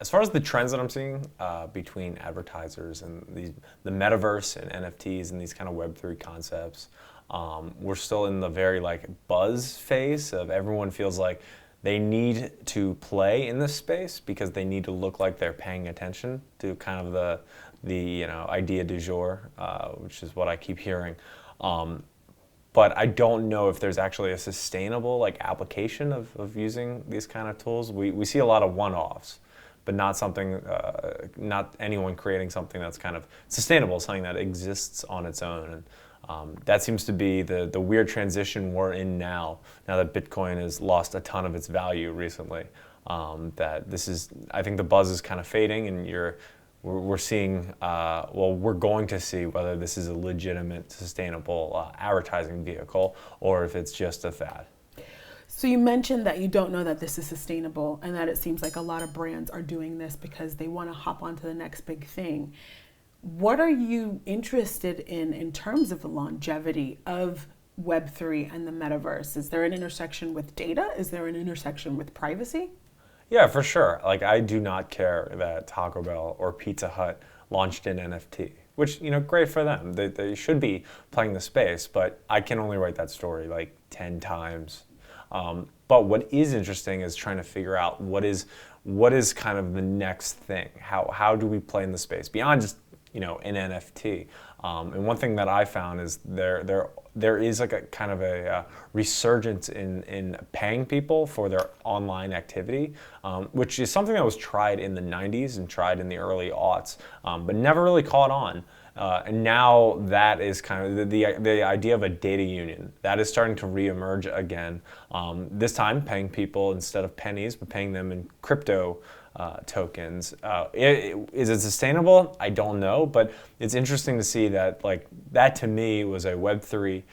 As far as the trends that I'm seeing between advertisers and the metaverse and NFTs and these kind of Web3 concepts, we're still in the very like buzz phase of everyone feels like they need to play in this space because they need to look like they're paying attention to kind of the idea du jour, which is what I keep hearing. But I don't know if there's actually a sustainable like application of using these kind of tools. We see a lot of one-offs, but not something, not anyone creating something that's kind of sustainable, something that exists on its own. And that seems to be the weird transition we're in now that Bitcoin has lost a ton of its value recently. That this is, I think the buzz is kind of fading, and we're seeing, we're going to see whether this is a legitimate, sustainable advertising vehicle or if it's just a fad. So you mentioned that you don't know that this is sustainable and that it seems like a lot of brands are doing this because they want to hop onto the next big thing. What are you interested in terms of the longevity of Web3 and the metaverse? Is there an intersection with data? Is there an intersection with privacy? Yeah, for sure. Like, I do not care that Taco Bell or Pizza Hut launched an NFT, which, great for them. They should be playing the space, but I can only write that story like 10 times. But what is interesting is trying to figure out what is kind of the next thing. How do we play in the space beyond just an NFT? And one thing that I found is there is like a kind of a resurgence in paying people for their online activity, which is something that was tried in the 90s and tried in the early aughts, but never really caught on. And now that is kind of the idea of a data union that is starting to reemerge again. This time, paying people instead of pennies, but paying them in crypto tokens. Is it sustainable? I don't know, but it's interesting to see that that to me was a Web3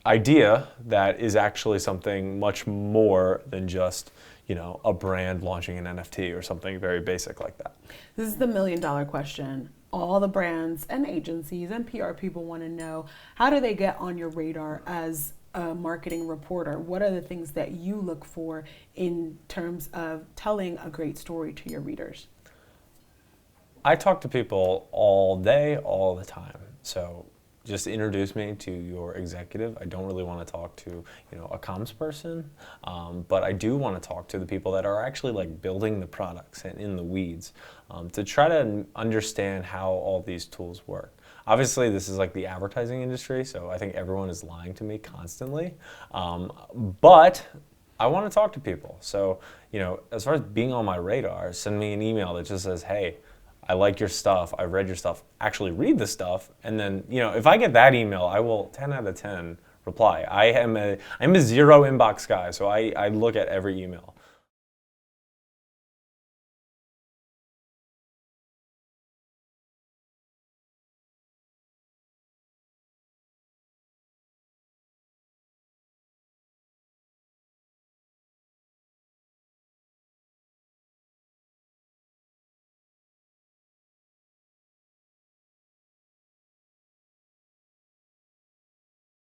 idea that is actually something much more than just a brand launching an NFT or something very basic like that. This is the $1 million question. All the brands and agencies and PR people want to know, how do they get on your radar as a marketing reporter? What are the things that you look for in terms of telling a great story to your readers? I talk to people all day, all the time. So just introduce me to your executive. I don't really want to talk to a comms person, but I do want to talk to the people that are actually building the products and in the weeds, to try to understand how all these tools work. Obviously, this is like the advertising industry, so I think everyone is lying to me constantly, but I want to talk to people. So as far as being on my radar, send me an email that just says, hey, I like your stuff, I read your stuff, actually read the stuff, and then, if I get that email, I will 10 out of 10 reply. I'm a zero inbox guy, so I look at every email.